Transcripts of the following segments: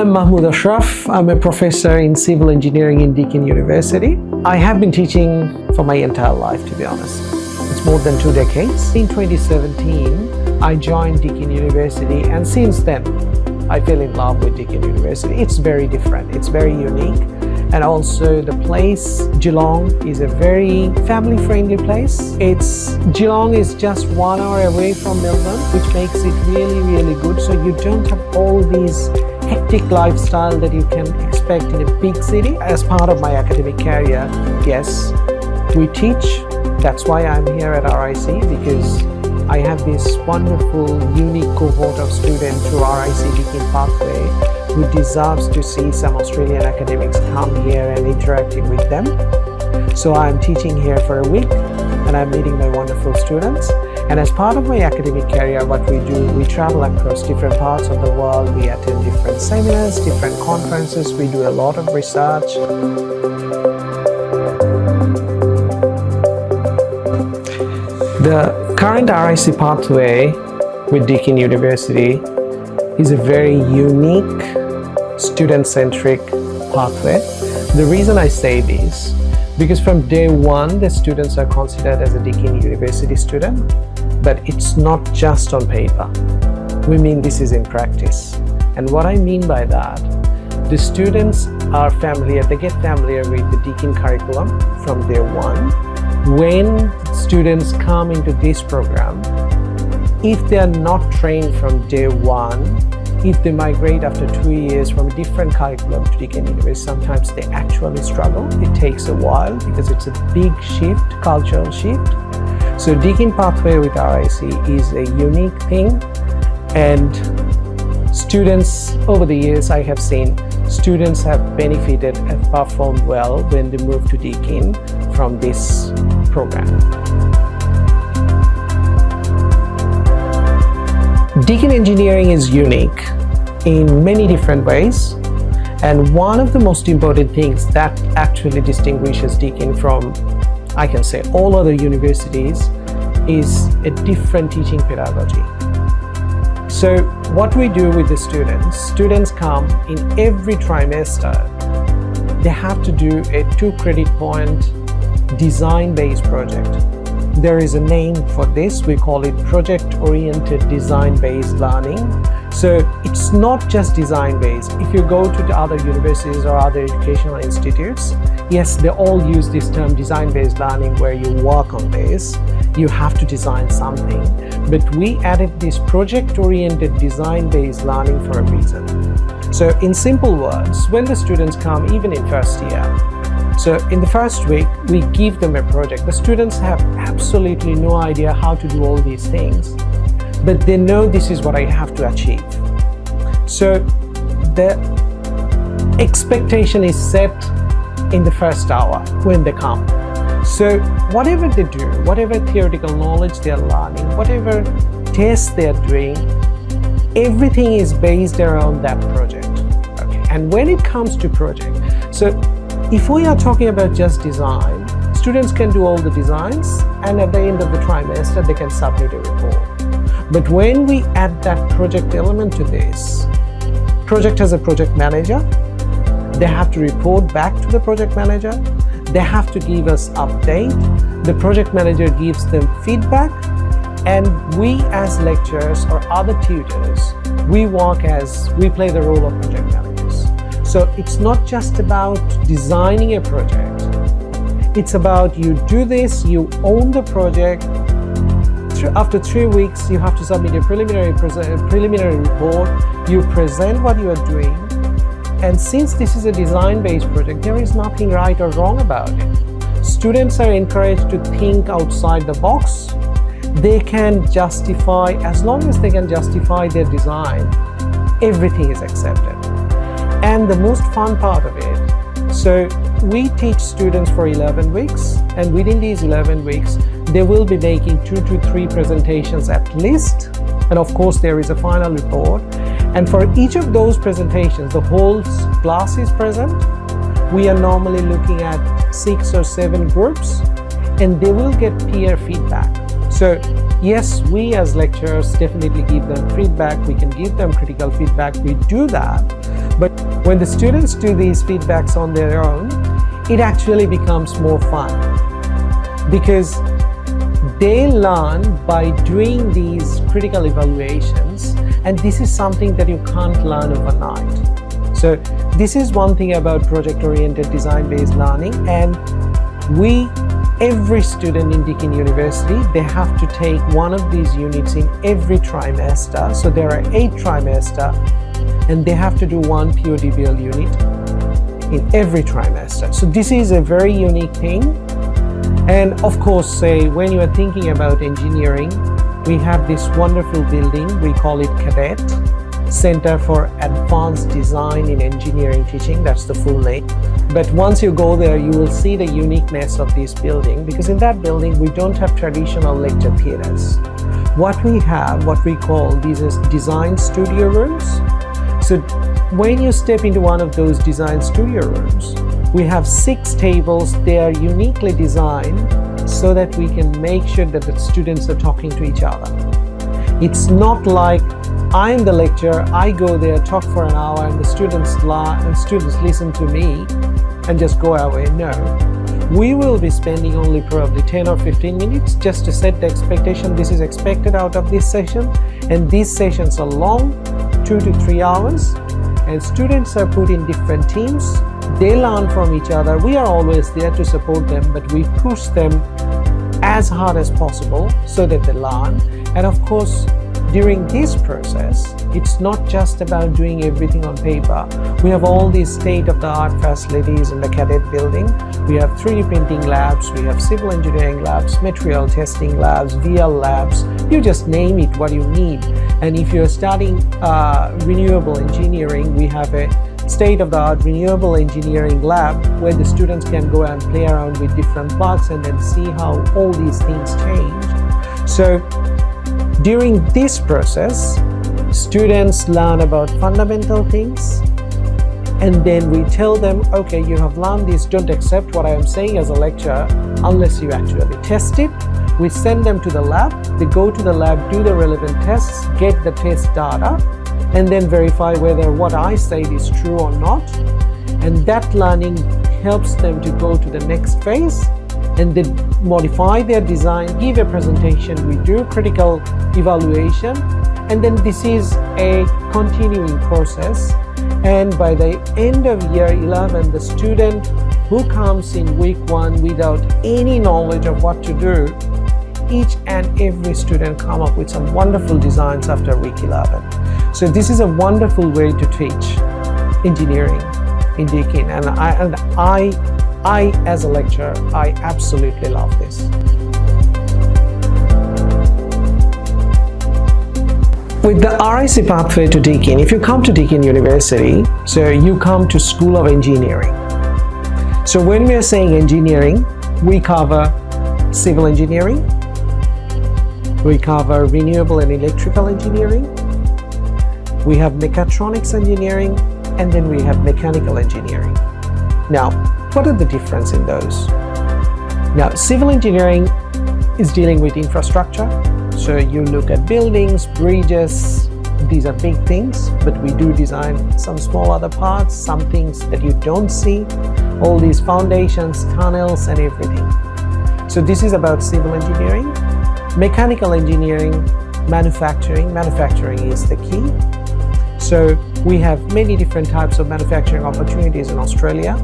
I'm Mahmoud Ashraf. I'm a professor in civil engineering in Deakin University. I have been teaching for my entire life, to be honest. It's more than 2 decades. In 2017, I joined Deakin University, and since then, I fell in love with Deakin University. It's very different, it's very unique. And also the place, Geelong, is a very family-friendly place. Geelong is just 1 hour away from Melbourne, which makes it really, really good. So you don't have all these hectic lifestyle that you can expect in a big city. As part of my academic career, yes, we teach. That's why I'm here at RIC, because I have this wonderful, unique cohort of students through RIC Deakin Pathway who deserves to see some Australian academics come here and interacting with them. So I'm teaching here for a week and I'm meeting my wonderful students. And as part of my academic career, what we do, we travel across different parts of the world. We attend different seminars, different conferences. We do a lot of research. The current RIC pathway with Deakin University is a very unique, student-centric pathway. The reason I say this, because from day one, the students are considered as a Deakin University student, but it's not just on paper. We mean this is in practice. And what I mean by that, the students are familiar, they get familiar with the Deakin curriculum from day one. When students come into this program, if they are not trained from day one, if they migrate after 2 years from a different curriculum to Deakin University, sometimes they actually struggle. It takes a while because it's a big shift, cultural shift. So Deakin Pathway with RIC is a unique thing, and students, over the years I have seen, students have benefited and performed well when they move to Deakin from this program. Deakin engineering is unique in many different ways, and one of the most important things that actually distinguishes Deakin from, I can say, all other universities is a different teaching pedagogy. So what we do with the students come in every trimester, they have to do a 2 credit point design-based project. There is a name for this, we call it project-oriented design-based learning. So it's not just design-based. If you go to the other universities or other educational institutes, yes, they all use this term design-based learning where you work on this, you have to design something. But we added this project-oriented design-based learning for a reason. So in simple words, when the students come, even in first year, so in the first week, we give them a project. The students have absolutely no idea how to do all these things, but they know this is what I have to achieve. So the expectation is set in the first hour when they come. So whatever they do, whatever theoretical knowledge they are learning, whatever tests they are doing, everything is based around that project. Okay. And when it comes to project, so if we are talking about just design, students can do all the designs, and at the end of the trimester, they can submit a report. But when we add that project element to this, project has a project manager, they have to report back to the project manager, they have to give us update, the project manager gives them feedback, and we as lecturers or other tutors, we play the role of project managers. So it's not just about designing a project. It's about you do this, you own the project. After 3 weeks, you have to submit a preliminary report. You present what you are doing. And since this is a design-based project, there is nothing right or wrong about it. Students are encouraged to think outside the box. They can justify, as long as they can justify their design, everything is accepted. And the most fun part of it, so we teach students for 11 weeks, and within these 11 weeks, they will be making 2 to 3 presentations at least. And of course, there is a final report. And for each of those presentations, the whole class is present. We are normally looking at 6 or 7 groups, and they will get peer feedback. So yes, we as lecturers definitely give them feedback. We can give them critical feedback. We do that. But when the students do these feedbacks on their own, it actually becomes more fun because they learn by doing these critical evaluations, and this is something that you can't learn overnight. So this is one thing about project-oriented design-based learning, and every student in Deakin University, they have to take one of these units in every trimester. So there are 8 trimesters, and they have to do one PODBL unit in every trimester. So this is a very unique thing. And of course, say when you are thinking about engineering, we have this wonderful building, we call it Cadet Center for Advanced Design in Engineering Teaching, that's the full name. But once you go there, you will see the uniqueness of this building, because in that building, we don't have traditional lecture theaters. What we have, what we call these is design studio rooms. So when you step into one of those design studio rooms, we have 6 tables. They are uniquely designed so that we can make sure that the students are talking to each other. It's not like I'm the lecturer, I go there, talk for an hour, and the students listen to me and just go away. No. We will be spending only probably 10 or 15 minutes just to set the expectation. This is expected out of this session, and these sessions are long, 2 to 3 hours, and students are put in different teams. They learn from each other. We are always there to support them, but we push them as hard as possible so that they learn. And of course, during this process, it's not just about doing everything on paper. We have all these state-of-the-art facilities in the cadet building. We have 3D printing labs, we have civil engineering labs, material testing labs, VL labs. You just name it what you need. And if you're studying renewable engineering, we have a state-of-the-art renewable engineering lab where the students can go and play around with different plugs and then see how all these things change. So during this process, students learn about fundamental things, and then we tell them, okay, you have learned this, don't accept what I am saying as a lecturer unless you actually test it. We send them to the lab, they go to the lab, do the relevant tests, get the test data, and then verify whether what I said is true or not. And that learning helps them to go to the next phase, and they modify their design, give a presentation, we do critical evaluation, and then this is a continuing process. And by the end of year 11, the student who comes in week 1 without any knowledge of what to do, each and every student come up with some wonderful designs after week 11. So this is a wonderful way to teach engineering in Deakin, and I as a lecturer, I absolutely love this. With the RIC pathway to Deakin, if you come to Deakin University, so you come to School of Engineering. So when we are saying engineering, we cover civil engineering, we cover renewable and electrical engineering, we have mechatronics engineering, and then we have mechanical engineering. Now, what are the difference in those? Now, civil engineering is dealing with infrastructure. So you look at buildings, bridges, these are big things, but we do design some small other parts, some things that you don't see, all these foundations, tunnels, and everything. So this is about civil engineering. Mechanical engineering, manufacturing is the key. So we have many different types of manufacturing opportunities in Australia,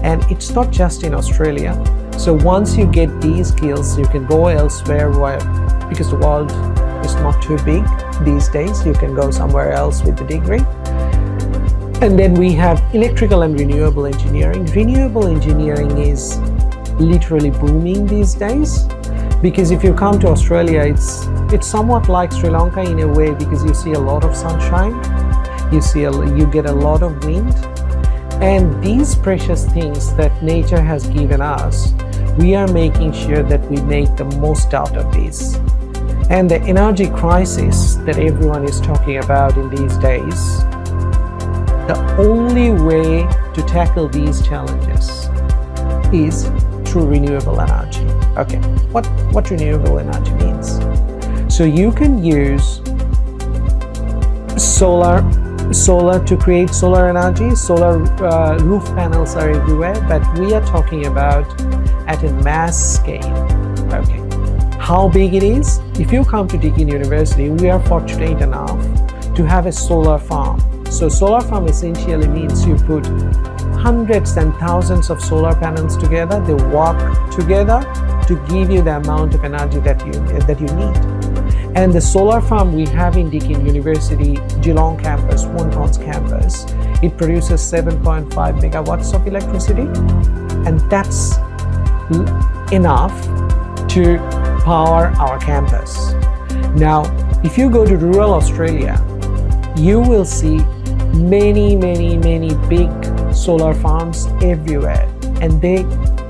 and it's not just in Australia. So once you get these skills, you can go elsewhere because the world is not too big these days. You can go somewhere else with the degree. And then we have electrical and renewable engineering. Renewable engineering is literally booming these days, because if you come to Australia, it's somewhat like Sri Lanka in a way, because you see a lot of sunshine, you get a lot of wind, and these precious things that nature has given us, we are making sure that we make the most out of these. And the energy crisis that everyone is talking about in these days, the only way to tackle these challenges is through renewable energy. Okay, what renewable energy means? So you can use solar solar to create solar energy. Solar roof panels are everywhere, but we are talking about at a mass scale. Okay, how big it is? If you come to Deakin University, we are fortunate enough to have a solar farm. So solar farm essentially means you put hundreds and thousands of solar panels together. They work together to give you the amount of energy that you need. And the solar farm we have in Deakin University, Geelong campus, Wontons campus, it produces 7.5 megawatts of electricity, and that's enough to power our campus. Now, if you go to rural Australia, you will see many big solar farms everywhere, and they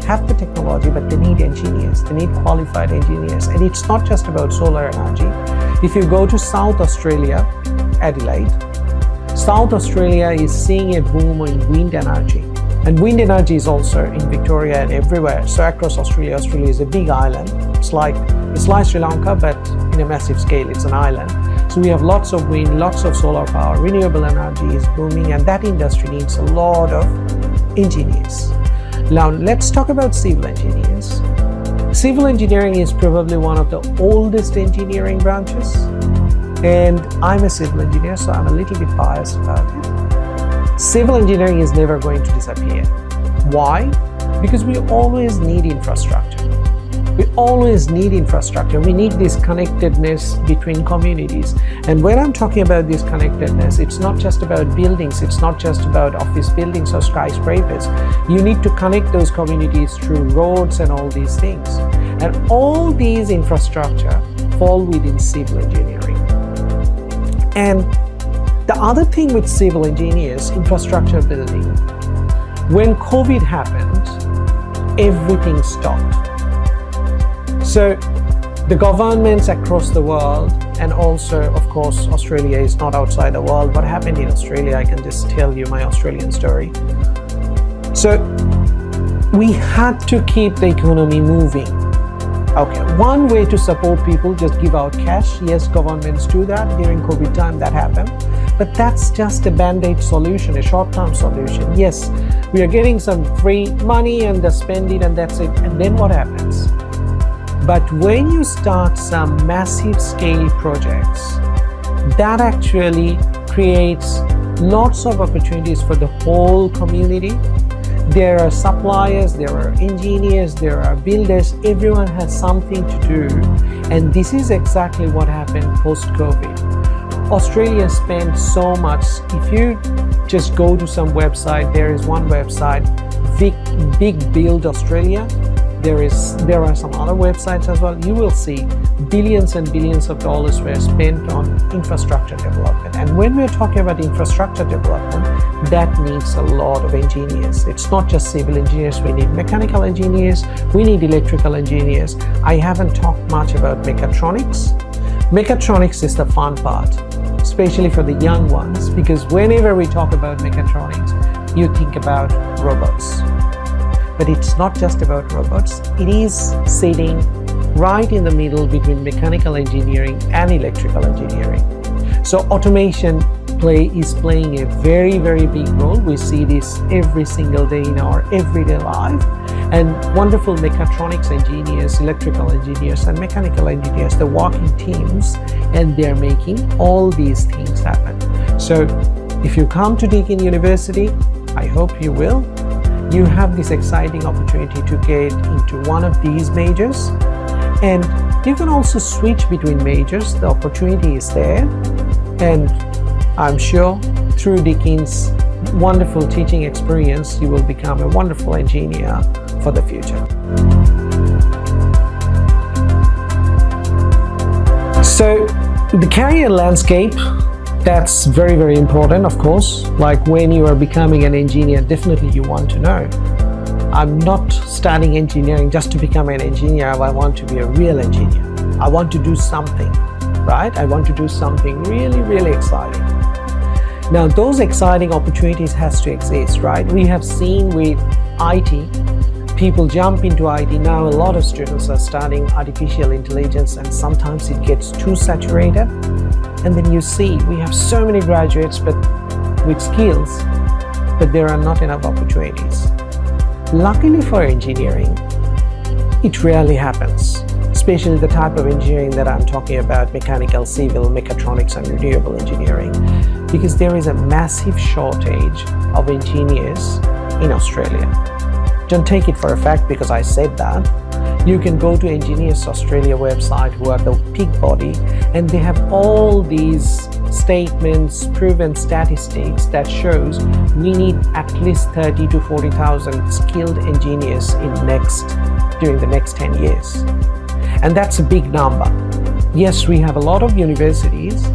have the technology, but they need engineers. They need qualified engineers. And it's not just about solar energy. If you go to South Australia, Adelaide, South Australia is seeing a boom in wind energy. And wind energy is also in Victoria and everywhere. So across Australia, Australia is a big island. It's like Sri Lanka, but in a massive scale, it's an island. So we have lots of wind, lots of solar power, renewable energy is booming, and that industry needs a lot of engineers. Now, let's talk about civil engineers. Civil engineering is probably one of the oldest engineering branches, and I'm a civil engineer, so I'm a little bit biased about it. Civil engineering is never going to disappear. Why? Because we always need infrastructure. We always need infrastructure. We need this connectedness between communities. And when I'm talking about this connectedness, it's not just about buildings, it's not just about office buildings or skyscrapers. You need to connect those communities through roads and all these things. And all these infrastructure fall within civil engineering. And the other thing with civil engineers, infrastructure building, when COVID happened, everything stopped. So the governments across the world, and also, of course, Australia is not outside the world. What happened in Australia, I can just tell you my Australian story. So we had to keep the economy moving. Okay, one way to support people, just give out cash. Yes, governments do that. During COVID time, that happened. But that's just a band-aid solution, a short-term solution. Yes, we are getting some free money and they spend it and that's it. And then what happens? But when you start some massive scale projects, that actually creates lots of opportunities for the whole community. There are suppliers, there are engineers, there are builders, everyone has something to do. And this is exactly what happened post-COVID. Australia spent so much. If you just go to some website, there is one website, Big Build Australia. There are some other websites as well. You will see billions and billions of dollars were spent on infrastructure development. And when we're talking about infrastructure development, that needs a lot of engineers. It's not just civil engineers. We need mechanical engineers. We need electrical engineers. I haven't talked much about mechatronics. Mechatronics is the fun part, especially for the young ones, because whenever we talk about mechatronics, you think about robots. But it's not just about robots. It is sitting right in the middle between mechanical engineering and electrical engineering. So automation is playing a very big role. We see this every single day in our everyday life. And wonderful mechatronics engineers, electrical engineers, and mechanical engineers, they're working teams and they're making all these things happen. So if you come to Deakin University, I hope you will, you have this exciting opportunity to get into one of these majors, and you can also switch between majors. The opportunity is there, and I'm sure through Deakin's wonderful teaching experience, you will become a wonderful engineer for the future. So the career landscape, that's very important, of course. Like when you are becoming an engineer, definitely you want to know. I'm not studying engineering just to become an engineer. I want to be a real engineer. I want to do something, right? I want to do something really exciting. Now, those exciting opportunities has to exist, right? We have seen with IT, people jump into IT. Now, a lot of students are studying artificial intelligence, and sometimes it gets too saturated. And then you see we have so many graduates, but with skills, but there are not enough opportunities. Luckily for engineering, it rarely happens, especially the type of engineering that I'm talking about, mechanical, civil, mechatronics, and renewable engineering, because there is a massive shortage of engineers in Australia. Don't take it for a fact because I said that. You can go to Engineers Australia website, who are the big body, and they have all these statements, proven statistics that shows we need at least 30 to 40,000 skilled engineers during the next 10 years. And that's a big number. Yes, we have a lot of universities,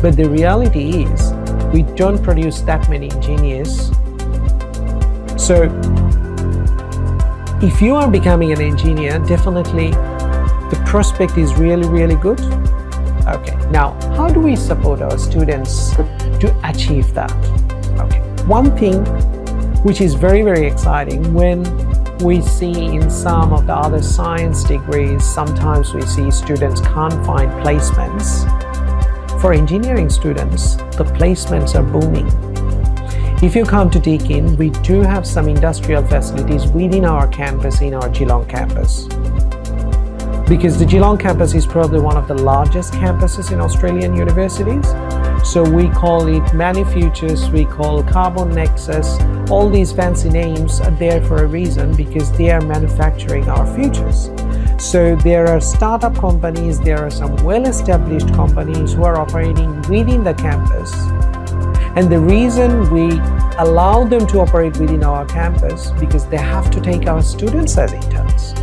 but the reality is we don't produce that many engineers. So if you are becoming an engineer, definitely the prospect is really, really good. Okay, now how do we support our students to achieve that? Okay, one thing which is very, very exciting, when we see in some of the other science degrees, sometimes we see students can't find placements. For engineering students, the placements are booming. If you come to Deakin, we do have some industrial facilities within our campus, in our Geelong campus. Because the Geelong campus is probably one of the largest campuses in Australian universities. So we call it Many Futures, we call Carbon Nexus. All these fancy names are there for a reason, because they are manufacturing our futures. So there are startup companies, there are some well-established companies who are operating within the campus. And the reason we allow them to operate within our campus, because they have to take our students as interns.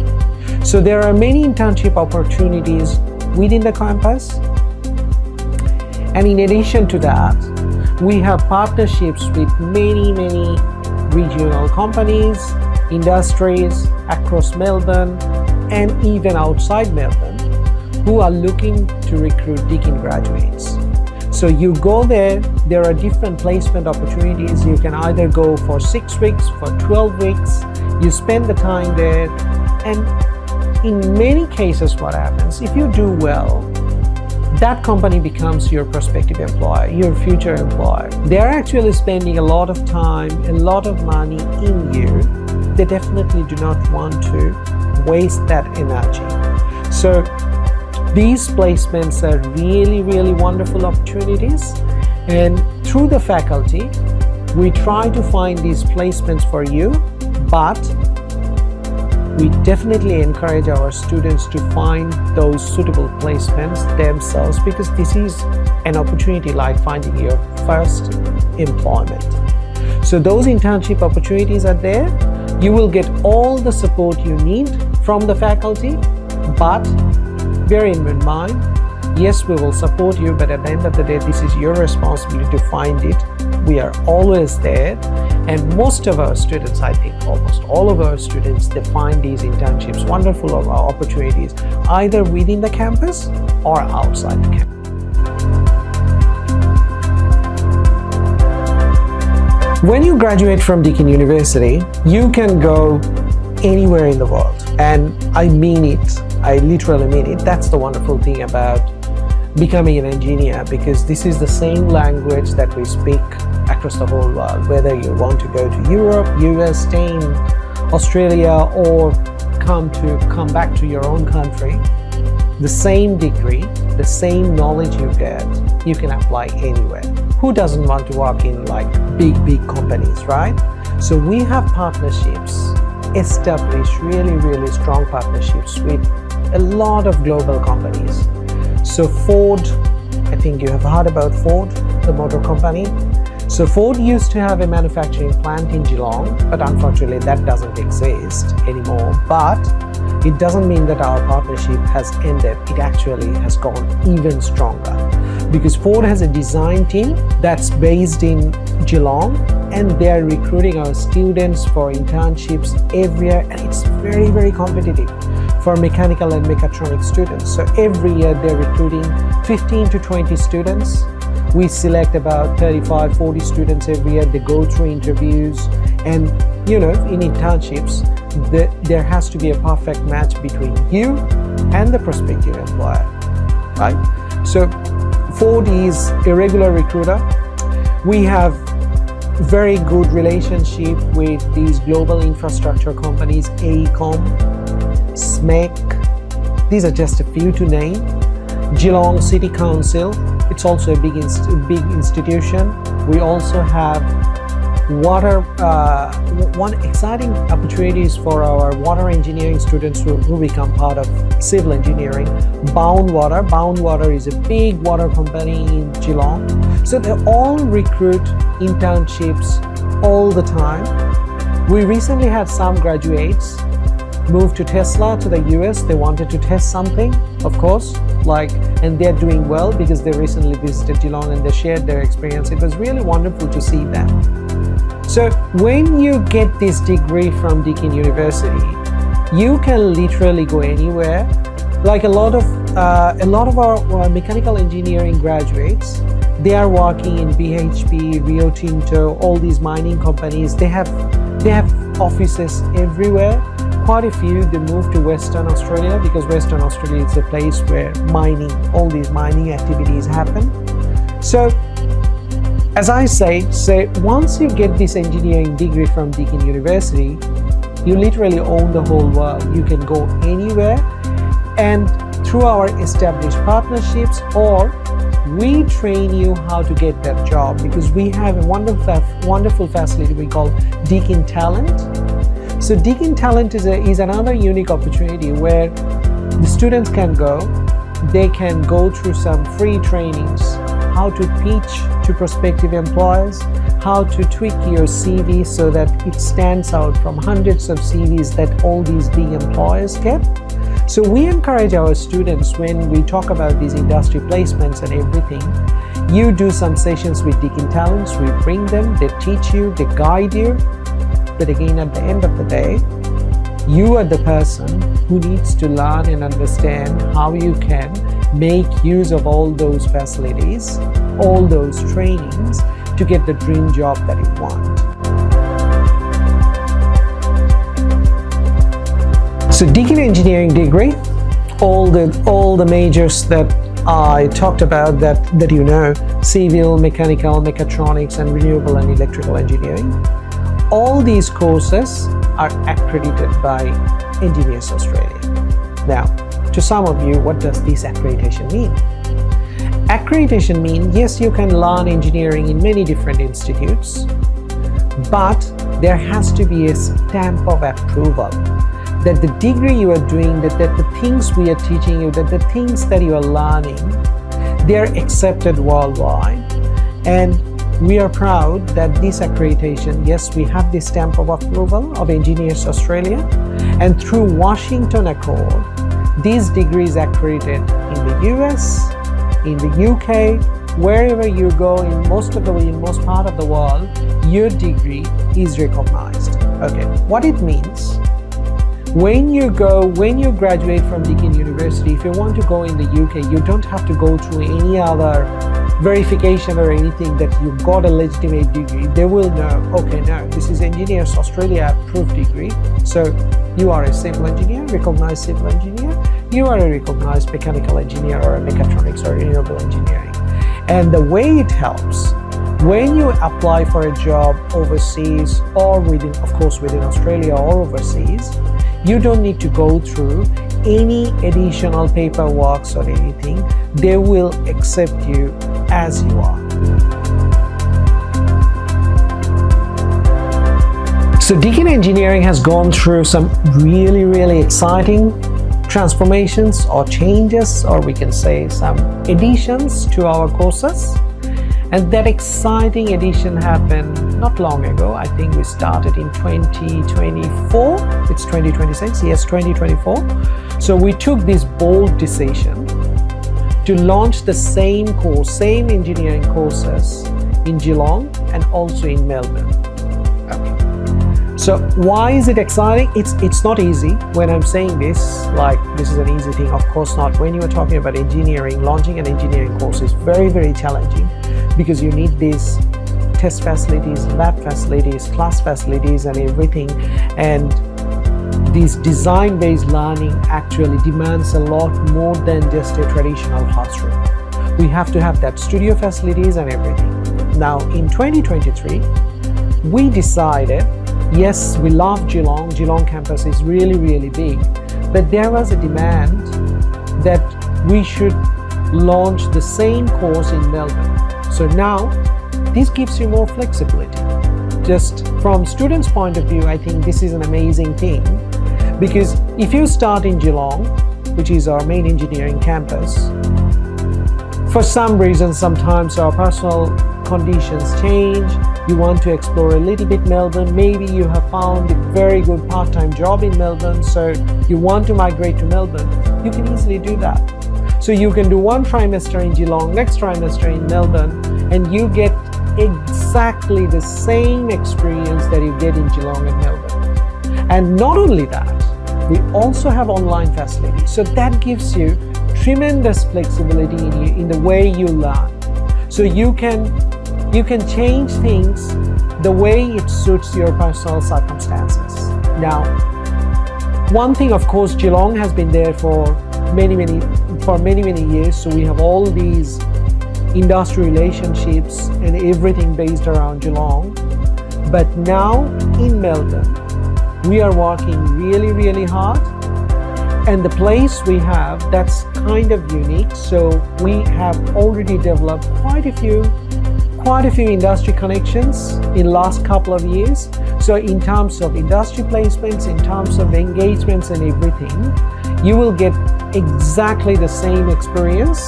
So there are many internship opportunities within the campus. And in addition to that, we have partnerships with many, many regional companies, industries across Melbourne and even outside Melbourne, who are looking to recruit Deakin graduates. So you go there are different placement opportunities. You can either go for 6 weeks, for 12 weeks, you spend the time there, and in many cases what happens, if you do well, that company becomes your prospective employer, your future employer. They're actually spending a lot of time, a lot of money in you. They definitely do not want to waste that energy. So these placements are really, really wonderful opportunities. And through the faculty, we try to find these placements for you, but we definitely encourage our students to find those suitable placements themselves, because this is an opportunity like finding your first employment. So those internship opportunities are there. You will get all the support you need from the faculty, but bear in mind, yes, we will support you, but at the end of the day, this is your responsibility to find it. We are always there. And most of our students, I think almost all of our students, they find these internships wonderful opportunities, either within the campus or outside the campus. When you graduate from Deakin University, you can go anywhere in the world. And I mean it. I literally mean it. That's the wonderful thing about becoming an engineer, because this is the same language that we speak across the whole world. Whether you want to go to Europe, US, stay in Australia, or come back to your own country, the same degree, the same knowledge you get, you can apply anywhere. Who doesn't want to work in like big companies, right? So we have partnerships, established really, really strong partnerships with a lot of global companies. So Ford, I think you have heard about Ford, the motor company. So Ford used to have a manufacturing plant in Geelong, but unfortunately that doesn't exist anymore. But it doesn't mean that our partnership has ended. It actually has gone even stronger, because Ford has a design team that's based in Geelong, and they are recruiting our students for internships everywhere, and it's very, very competitive for mechanical and mechatronics students. So every year they're recruiting 15 to 20 students. We select about 35, 40 students every year. They go through interviews, and in internships, there has to be a perfect match between you and the prospective employer, right? So Ford is a regular recruiter. We have very good relationship with these global infrastructure companies, AECOM, SMEC. These are just a few to name. Geelong City Council, it's also a big institution. We also have one exciting opportunities for our water engineering students who become part of civil engineering. Bound Water is a big water company in Geelong. So they all recruit internships all the time. We recently had some graduates move to Tesla to the US. They wanted to test something, of course, and they're doing well because they recently visited Geelong and they shared their experience. It was really wonderful to see them. So when you get this degree from Deakin University, you can literally go anywhere. Like a lot of our mechanical engineering graduates, they are working in BHP, Rio Tinto, all these mining companies. They have offices everywhere. Quite a few, they moved to Western Australia because Western Australia is the place where all these mining activities happen. So, as I say, once you get this engineering degree from Deakin University, you literally own the whole world. You can go anywhere, and through our established partnerships, or we train you how to get that job, because we have a wonderful facility we call Deakin Talent. So Deakin Talent is another unique opportunity where the students can go. They can go through some free trainings, how to pitch to prospective employers, how to tweak your CV so that it stands out from hundreds of CVs that all these big employers get. So we encourage our students, when we talk about these industry placements and everything, you do some sessions with Deakin Talents. We bring them, they teach you, they guide you. But again, at the end of the day, you are the person who needs to learn and understand how you can make use of all those facilities, all those trainings to get the dream job that you want. So Deakin engineering degree, all the majors that I talked about that you know, civil, mechanical, mechatronics, and renewable and electrical engineering, all these courses are accredited by Engineers Australia. Now, to some of you, what does this accreditation mean? Accreditation means, yes, you can learn engineering in many different institutes, but there has to be a stamp of approval that the degree you are doing, that the things we are teaching you, that the things that you are learning, they are accepted worldwide. And we are proud that this accreditation, yes, we have this stamp of approval of Engineers Australia, and through Washington Accord, these degrees accredited in the US, in the UK, wherever you go in most part of the world, your degree is recognized. Okay, what it means, when you graduate from Deakin University, if you want to go in the UK, you don't have to go through any other verification or anything that you got a legitimate degree. They will know, okay, no, this is Engineers Australia approved degree. So you are a civil engineer, recognized civil engineer, you are a recognized mechanical engineer or a mechatronics or renewable engineering. And the way it helps, when you apply for a job overseas or within Australia or overseas, you don't need to go through any additional paperwork or anything. They will accept you as you are. So Deakin Engineering has gone through some really, really exciting transformations or changes, or we can say some additions to our courses. And that exciting addition happened not long ago. I think we started in 2024. It's 2026, yes, 2024. So we took this bold decision to launch the same engineering courses in Geelong and also in Melbourne. Okay. So why is it exciting? It's not easy. When I'm saying this, like this is an easy thing, of course not. When you are talking about engineering, launching an engineering course is very, very challenging, because you need these test facilities, lab facilities, class facilities, and everything. And this design-based learning actually demands a lot more than just a traditional classroom. We have to have that studio facilities and everything. Now, in 2023, we decided, yes, we love Geelong. Geelong campus is really, really big. But there was a demand that we should launch the same course in Melbourne. So now, this gives you more flexibility. Just from students' point of view, I think this is an amazing thing, because if you start in Geelong, which is our main engineering campus, for some reason, sometimes our personal conditions change, you want to explore a little bit Melbourne, maybe you have found a very good part-time job in Melbourne, so you want to migrate to Melbourne, you can easily do that. So you can do one trimester in Geelong, next trimester in Melbourne, and you get exactly the same experience that you get in Geelong and Melbourne. And not only that, we also have online facilities. So that gives you tremendous flexibility in the way you learn. So you can change things the way it suits your personal circumstances. Now, one thing, of course, Geelong has been there for many years. So we have all these industry relationships and everything based around Geelong. But now in Melbourne, we are working really, really hard. And the place we have, that's kind of unique. So we have already developed quite a few industry connections in last couple of years. So in terms of industry placements, in terms of engagements and everything, you will get exactly the same experience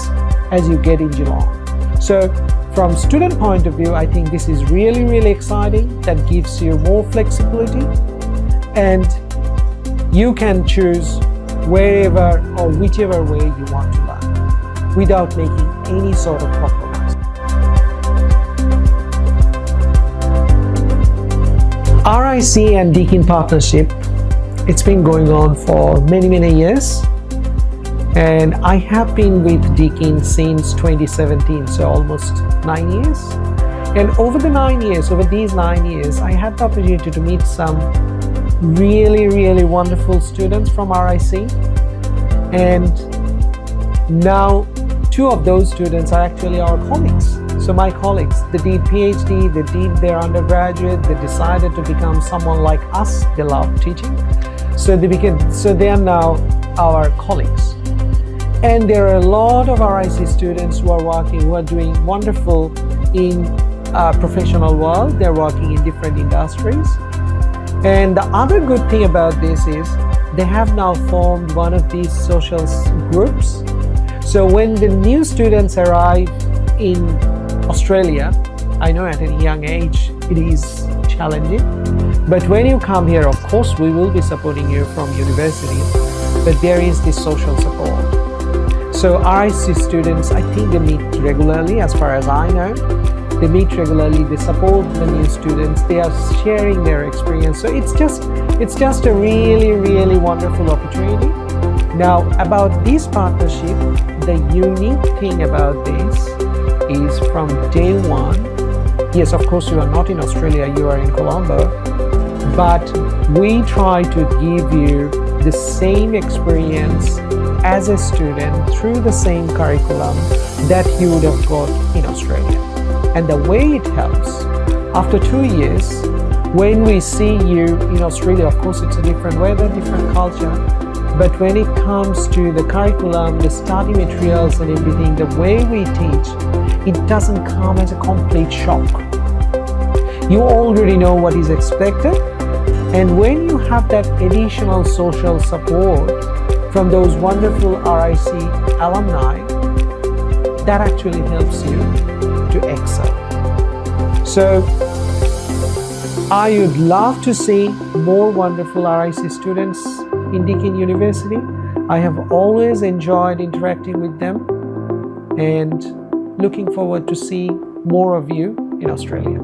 as you get in Geelong. So from student point of view, I think this is really, really exciting. That gives you more flexibility, and you can choose wherever or whichever way you want to learn without making any sort of compromise. RIC and Deakin partnership, it's been going on for many years, and I have been with Deakin since 2017, so almost 9 years. And over these 9 years, I had the opportunity to meet some really wonderful students from RIC, and now 2 of those students are actually our colleagues. So my colleagues, they did PhD, they did their undergraduate, they decided to become someone like us. They love teaching, so they are now our colleagues. And there are a lot of RIC students who are doing wonderful in professional world. They're working in different industries. And the other good thing about this is they have now formed one of these social groups. So when the new students arrive in Australia, I know at a young age it is challenging, but when you come here, of course, we will be supporting you from university, but there is this social support. So RIC students, I think they meet regularly, as far as I know. They meet regularly, they support the new students, they are sharing their experience. So it's just a really wonderful opportunity. Now, about this partnership, the unique thing about this is from day one, yes, of course, you are not in Australia, you are in Colombo, but we try to give you the same experience as a student through the same curriculum that you would have got in Australia. And the way it helps, after 2 years, when we see you in Australia, of course it's a different weather, different culture, but when it comes to the curriculum, the study materials and everything, the way we teach, it doesn't come as a complete shock. You already know what is expected, and when you have that additional social support from those wonderful RIC alumni, that actually helps you to excel. So I would love to see more wonderful RIC students in Deakin University. I have always enjoyed interacting with them and looking forward to see more of you in Australia.